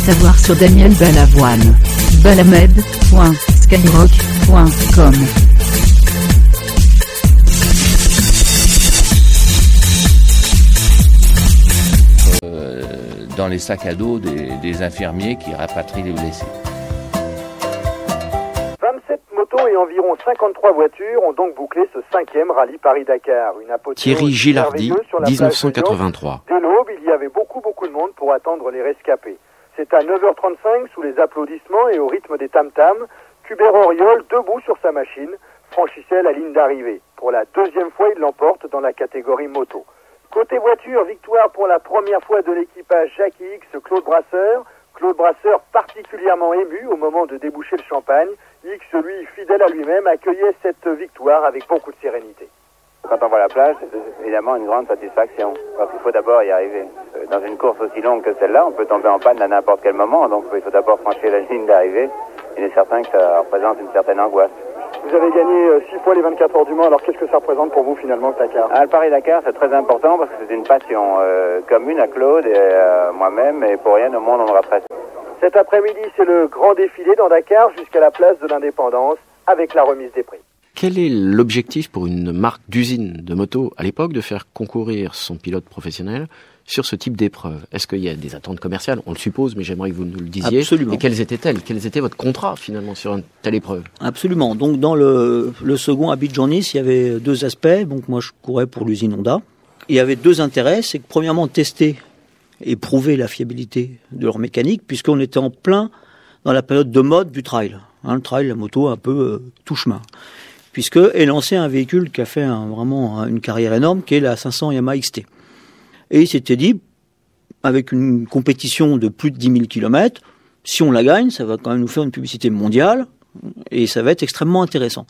savoir sur Daniel Balavoine. balamed.skyrock.com. Dans les sacs à dos des infirmiers qui rapatrient les blessés. 27 motos et environ 53 voitures ont donc bouclé ce 5e rallye Paris-Dakar. Thierry Gilardi, 1983. Dès l'aube, il y avait beaucoup de monde pour attendre les rescapés. C'est à 9h35, sous les applaudissements et au rythme des tam-tams, qu'Hubert Auriol, debout sur sa machine, franchissait la ligne d'arrivée. Pour la 2e fois, il l'emporte dans la catégorie moto. Côté voiture, victoire pour la première fois de l'équipage Jackie X Claude Brasseur. Claude Brasseur particulièrement ému au moment de déboucher le champagne. X, lui, fidèle à lui-même, accueillait cette victoire avec beaucoup de sérénité. Quand on voit la plage, c'est évidemment une grande satisfaction. Parce qu'il faut d'abord y arriver. Dans une course aussi longue que celle-là, on peut tomber en panne à n'importe quel moment. Donc il faut d'abord franchir la ligne d'arrivée. Il est certain que ça représente une certaine angoisse. Vous avez gagné 6 fois les 24 heures du Mans, alors qu'est-ce que ça représente pour vous finalement le Dakar? Le Paris-Dakar, c'est très important parce que c'est une passion commune à Claude et à moi-même, et pour rien au monde on ne rattrape. Cet après-midi, c'est le grand défilé dans Dakar jusqu'à la place de l'Indépendance avec la remise des prix. Quel est l'objectif pour une marque d'usine de moto à l'époque de faire concourir son pilote professionnel sur ce type d'épreuve? Est-ce qu'il y a des attentes commerciales? On le suppose, mais j'aimerais que vous nous le disiez. Absolument. Et quelles étaient-elles? Quels était votre contrat finalement sur une telle épreuve? Absolument. Donc dans le second Abidjan-Nice, il y avait 2 aspects. Donc moi je courais pour l'usine Honda. Il y avait 2 intérêts. C'est que premièrement tester et prouver la fiabilité de leur mécanique, puisqu'on était en plein dans la période de mode du trail. Le trail, la moto un peu tout chemin. Puisque est lancé un véhicule qui a fait vraiment une carrière énorme, qui est la 500 Yamaha XT. Et il s'était dit, avec une compétition de plus de 10 000 km, si on la gagne, ça va quand même nous faire une publicité mondiale, et ça va être extrêmement intéressant.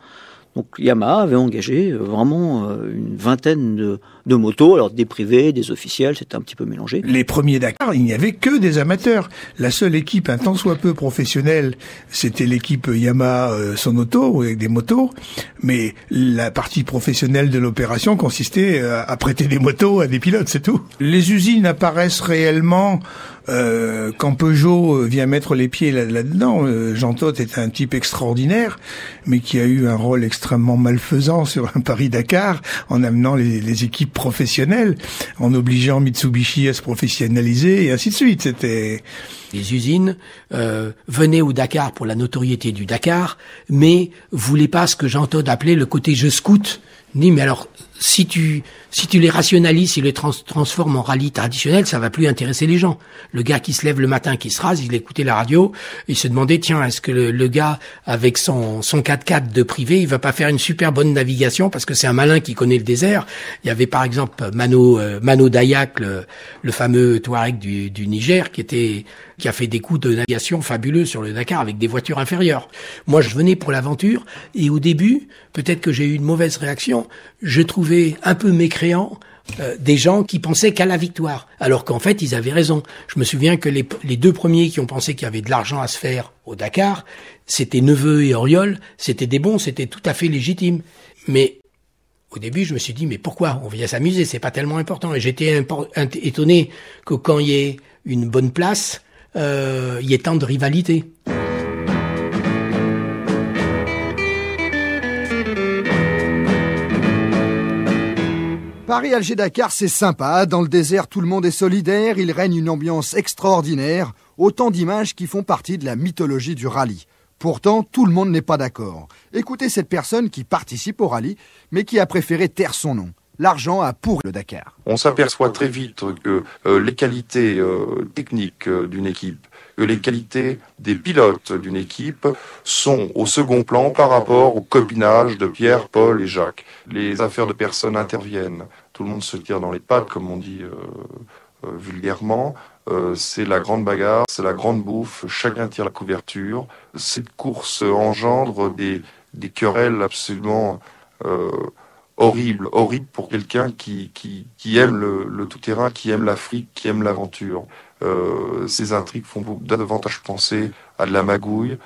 Donc Yamaha avait engagé vraiment une vingtaine de motos, alors des privés, des officiels, c'était un petit peu mélangé. Les premiers Dakar, il n'y avait que des amateurs. La seule équipe, un tant soit peu professionnelle, c'était l'équipe Yamaha Son Auto, avec des motos, mais la partie professionnelle de l'opération consistait à prêter des motos à des pilotes, c'est tout. Les usines apparaissent réellement quand Peugeot vient mettre les pieds là-dedans. Jean Todt est un type extraordinaire, mais qui a eu un rôle extrêmement malfaisant sur un Paris-Dakar, en amenant les équipes professionnelles, en obligeant Mitsubishi à se professionnaliser, et ainsi de suite. C'était... Les usines venaient au Dakar pour la notoriété du Dakar, mais voulaient pas ce que Jean Todt appelait le côté jeu scout. Ni, mais alors, si tu les rationalises, si tu les transformes en rallye traditionnel, ça va plus intéresser les gens. Le gars qui se lève le matin, qui se rase, il écoutait la radio, il se demandait, tiens, est-ce que le gars, avec son 4x4 de privé, il va pas faire une super bonne navigation parce que c'est un malin qui connaît le désert. Il y avait par exemple Mano Dayak, le fameux Touareg du Niger, qui a fait des coups de navigation fabuleux sur le Dakar avec des voitures inférieures. Moi, je venais pour l'aventure, et au début, peut-être que j'ai eu une mauvaise réaction, je trouvais un peu mécréant des gens qui pensaient qu'à la victoire, alors qu'en fait, ils avaient raison. Je me souviens que les 2 premiers qui ont pensé qu'il y avait de l'argent à se faire au Dakar, c'était Neveu et Auriol, c'était des bons, c'était tout à fait légitime. Mais au début, je me suis dit, mais pourquoi? On vient s'amuser, c'est pas tellement important. Et j'étais étonné que quand il y ait une bonne place, il y ait tant de rivalité. Paris-Alger-Dakar, c'est sympa. Dans le désert, tout le monde est solidaire. Il règne une ambiance extraordinaire. Autant d'images qui font partie de la mythologie du rallye. Pourtant, tout le monde n'est pas d'accord. Écoutez cette personne qui participe au rallye, mais qui a préféré taire son nom. L'argent a pourri le Dakar. On s'aperçoit très vite que les qualités techniques d'une équipe, que les qualités des pilotes d'une équipe sont au second plan par rapport au copinage de Pierre, Paul et Jacques. Les affaires de personnes interviennent. Tout le monde se tire dans les pattes, comme on dit vulgairement. C'est la grande bagarre, c'est la grande bouffe, chacun tire la couverture. Cette course engendre des querelles absolument horrible pour quelqu'un qui aime le tout-terrain, qui aime l'Afrique, qui aime l'aventure. Ces intrigues font davantage penser à de la magouille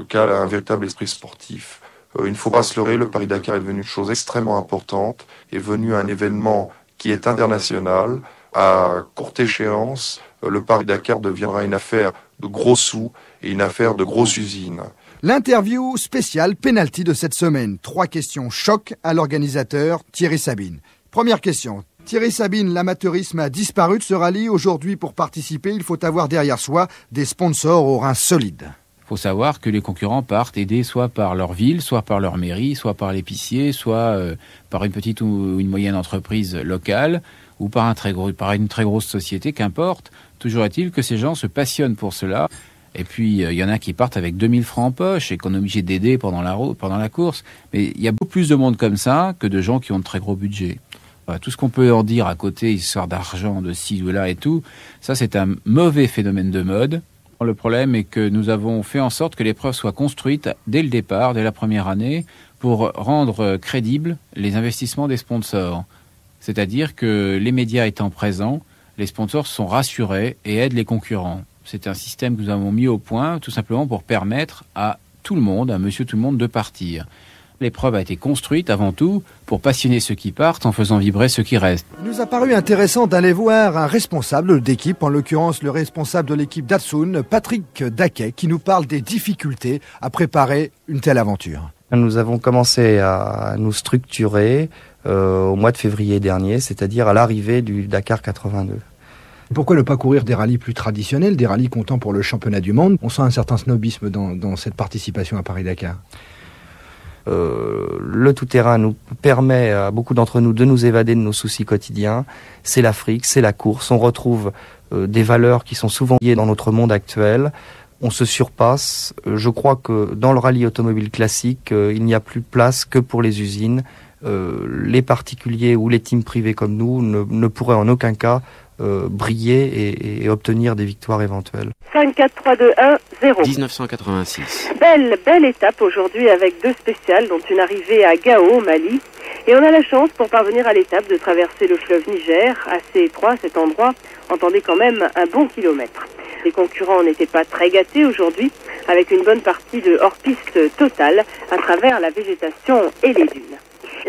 qu'à un véritable esprit sportif. Il ne faut pas se leurrer, le Paris-Dakar est devenu une chose extrêmement importante, est devenu un événement qui est international, à courte échéance, le Paris-Dakar deviendra une affaire de gros sous et une affaire de grosses usines. L'interview spéciale penalty de cette semaine. 3 questions choc à l'organisateur Thierry Sabine. Première question. Thierry Sabine, l'amateurisme a disparu de ce rallye. Aujourd'hui, pour participer, il faut avoir derrière soi des sponsors aux reins solides. Il faut savoir que les concurrents partent aidés soit par leur ville, soit par leur mairie, soit par l'épicier, soit par une petite ou une moyenne entreprise locale, ou par une très grosse société, qu'importe. Toujours est-il que ces gens se passionnent pour cela. Et puis, il y en a qui partent avec 2000 francs en poche et qu'on est obligé d'aider pendant la course. Mais il y a beaucoup plus de monde comme ça que de gens qui ont de très gros budgets. Voilà, tout ce qu'on peut en dire à côté, histoire d'argent, de ci ou là et tout, ça c'est un mauvais phénomène de mode. Le problème est que nous avons fait en sorte que l'épreuve soit construite dès le départ, dès la première année, pour rendre crédibles les investissements des sponsors. C'est-à-dire que les médias étant présents, les sponsors sont rassurés et aident les concurrents. C'est un système que nous avons mis au point tout simplement pour permettre à tout le monde, à monsieur tout le monde, de partir. L'épreuve a été construite avant tout pour passionner ceux qui partent en faisant vibrer ceux qui restent. Il nous a paru intéressant d'aller voir un responsable d'équipe, en l'occurrence le responsable de l'équipe Datsun, Patrick Daquet, qui nous parle des difficultés à préparer une telle aventure. Nous avons commencé à nous structurer au mois de février dernier, c'est-à-dire à l'arrivée du Dakar 82. Pourquoi ne pas courir des rallyes plus traditionnels, des rallyes comptant pour le championnat du monde? On sent un certain snobisme dans cette participation à Paris-Dakar. Le tout-terrain nous permet à beaucoup d'entre nous de nous évader de nos soucis quotidiens. C'est l'Afrique, c'est la course. On retrouve des valeurs qui sont souvent liées dans notre monde actuel. On se surpasse. Je crois que dans le rallye automobile classique, il n'y a plus place que pour les usines. Les particuliers ou les teams privés comme nous ne pourraient en aucun cas briller et obtenir des victoires éventuelles. 5, 4, 3, 2, 1, 0. 1986. Belle étape aujourd'hui avec 2 spéciales, dont une arrivée à Gao, au Mali. Et on a la chance, pour parvenir à l'étape, de traverser le fleuve Niger, assez étroit cet endroit, entendez quand même un bon kilomètre. Les concurrents n'étaient pas très gâtés aujourd'hui, avec une bonne partie de hors-piste totale à travers la végétation et les dunes.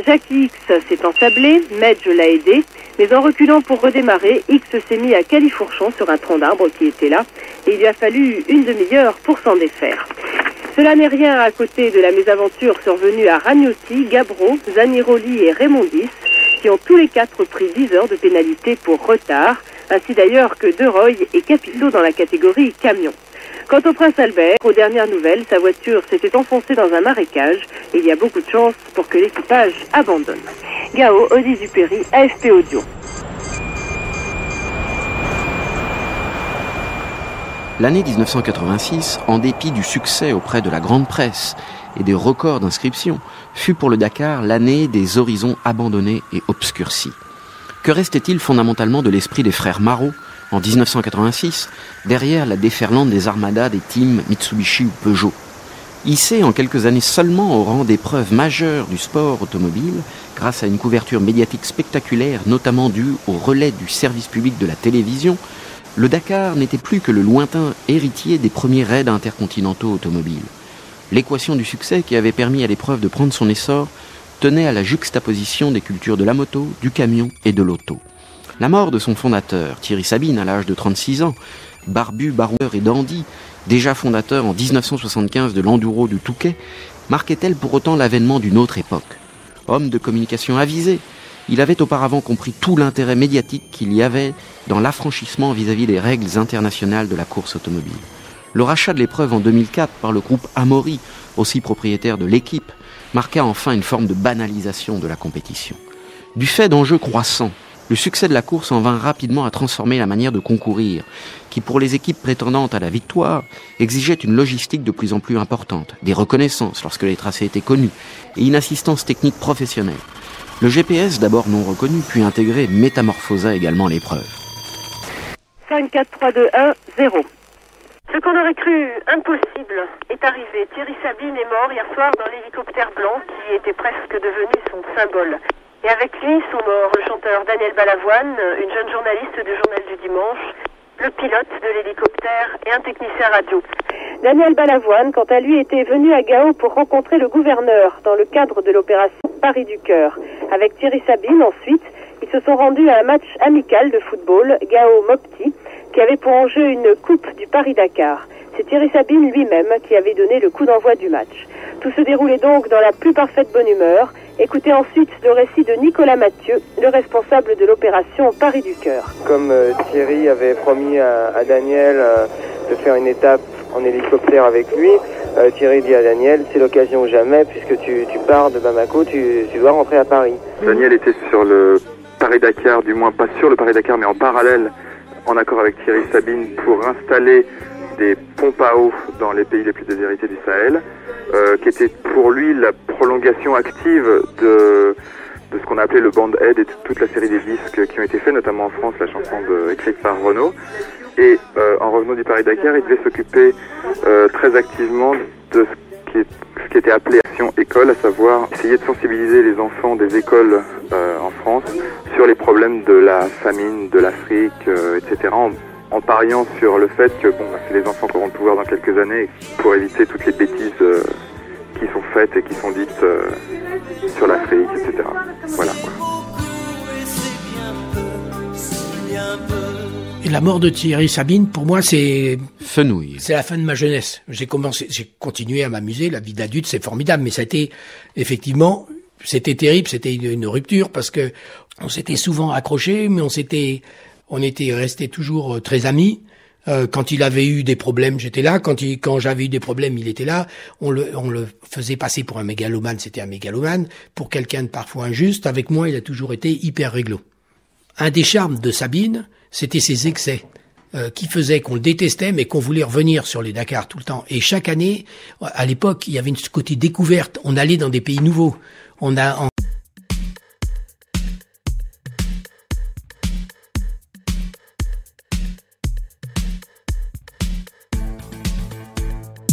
Jackie X s'est ensablé, Medj l'a aidé, mais en reculant pour redémarrer, X s'est mis à califourchon sur un tronc d'arbre qui était là, et il lui a fallu une demi-heure pour s'en défaire. Cela n'est rien à côté de la mésaventure survenue à Ragnotti, Gabro, Zaniroli et Raymondis, qui ont tous les 4 pris 10 heures de pénalité pour retard, ainsi d'ailleurs que De Roy et Capito dans la catégorie camion. Quant au prince Albert, aux dernières nouvelles, sa voiture s'était enfoncée dans un marécage et il y a beaucoup de chance pour que l'équipage abandonne. Gao, Audi Dupéry, AFP Audio. L'année 1986, en dépit du succès auprès de la grande presse et des records d'inscriptions, fut pour le Dakar l'année des horizons abandonnés et obscurcis. Que restait-il fondamentalement de l'esprit des frères Marot en 1986, derrière la déferlante des armadas des teams Mitsubishi ou Peugeot? Hissé en quelques années seulement au rang d'épreuve majeure du sport automobile, grâce à une couverture médiatique spectaculaire, notamment due au relais du service public de la télévision, le Dakar n'était plus que le lointain héritier des premiers raids intercontinentaux automobiles. L'équation du succès qui avait permis à l'épreuve de prendre son essor tenait à la juxtaposition des cultures de la moto, du camion et de l'auto. La mort de son fondateur, Thierry Sabine, à l'âge de 36 ans, barbu, baroueur et dandy, déjà fondateur en 1975 de l'Enduro du Touquet, marquait-elle pour autant l'avènement d'une autre époque? Homme de communication avisé, il avait auparavant compris tout l'intérêt médiatique qu'il y avait dans l'affranchissement vis-à-vis des règles internationales de la course automobile. Le rachat de l'épreuve en 2004 par le groupe Amaury, aussi propriétaire de l'équipe, marqua enfin une forme de banalisation de la compétition. Du fait d'enjeux croissants, le succès de la course en vint rapidement à transformer la manière de concourir, qui pour les équipes prétendantes à la victoire, exigeait une logistique de plus en plus importante, des reconnaissances lorsque les tracés étaient connus, et une assistance technique professionnelle. Le GPS, d'abord non reconnu, puis intégré, métamorphosa également l'épreuve. 5, 4, 3, 2, 1, 0. Ce qu'on aurait cru impossible est arrivé. Thierry Sabine est mort hier soir dans l'hélicoptère blanc qui était presque devenu son symbole. Et avec lui sont morts le chanteur Daniel Balavoine, une jeune journaliste du Journal du Dimanche, le pilote de l'hélicoptère et un technicien radio. Daniel Balavoine, quant à lui, était venu à Gao pour rencontrer le gouverneur dans le cadre de l'opération Paris du Cœur. Avec Thierry Sabine, ensuite, ils se sont rendus à un match amical de football, Gao-Mopti. qui avait pour enjeu une coupe du Paris-Dakar. C'est Thierry Sabine lui-même qui avait donné le coup d'envoi du match. Tout se déroulait donc dans la plus parfaite bonne humeur. Écoutez ensuite le récit de Nicolas Mathieu, le responsable de l'opération Paris du Cœur. Comme Thierry avait promis à Daniel de faire une étape en hélicoptère avec lui, Thierry dit à Daniel, c'est l'occasion ou jamais, puisque tu pars de Bamako, tu dois rentrer à Paris. Daniel était sur le Paris-Dakar, du moins pas sur le Paris-Dakar, mais en parallèle, en accord avec Thierry Sabine, pour installer des pompes à eau dans les pays les plus déshérités du Sahel, qui était pour lui la prolongation active de ce qu'on a appelé le Band Aid et toute la série des disques qui ont été faits, notamment en France, la chanson écrite par Renaud. Et en revenant du Paris-Dakar, il devait s'occuper très activement de ce qui était appelé Action École, à savoir essayer de sensibiliser les enfants des écoles en France sur les problèmes de la famine, de l'Afrique, etc., en pariant sur le fait que c'est les enfants qui auront le pouvoir dans quelques années pour éviter toutes les bêtises qui sont faites et qui sont dites sur l'Afrique, etc. Voilà. Et la mort de Thierry Sabine, pour moi, c'est fenouil. C'est la fin de ma jeunesse. J'ai continué à m'amuser. La vie d'adulte, c'est formidable, mais ça a été effectivement, c'était terrible. C'était une rupture parce que on s'était souvent accrochés, mais on était restés toujours très amis. Quand il avait eu des problèmes, j'étais là. Quand j'avais eu des problèmes, il était là. On le faisait passer pour un mégalomane, c'était un mégalomane. Pour quelqu'un de parfois injuste, avec moi, il a toujours été hyper réglo. Un des charmes de Sabine, c'était ses excès, qui faisaient qu'on le détestait, mais qu'on voulait revenir sur les Dakar tout le temps. Et chaque année, à l'époque, il y avait une côté découverte. On allait dans des pays nouveaux.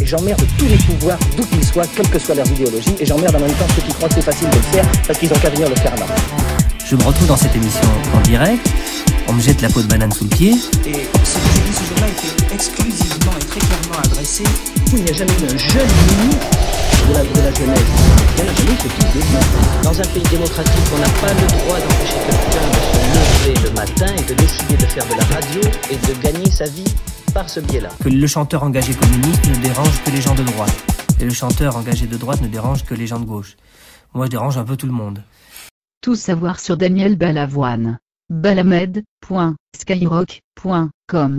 Et j'emmerde tous les pouvoirs, d'où qu'ils soient, quelle que soit leur idéologie, et j'emmerde en même temps ceux qui croient que c'est facile de le faire, parce qu'ils ont qu'à venir le faire là. Je me retrouve dans cette émission en direct, on me jette la peau de banane sous le pied. Et ce que j'ai dit ce jour-là était exclusivement et très clairement adressé. Il n'y a jamais eu un jeune ministre de la jeunesse. Il n'y en a jamais eu ce type de... Dans un pays démocratique, on n'a pas le droit d'empêcher quelqu'un de se lever le matin et de décider de faire de la radio et de gagner sa vie par ce biais-là. Que le chanteur engagé communiste ne dérange que les gens de droite. Et le chanteur engagé de droite ne dérange que les gens de gauche. Moi, je dérange un peu tout le monde. Tout savoir sur Daniel Balavoine. Balamed.skyrock.com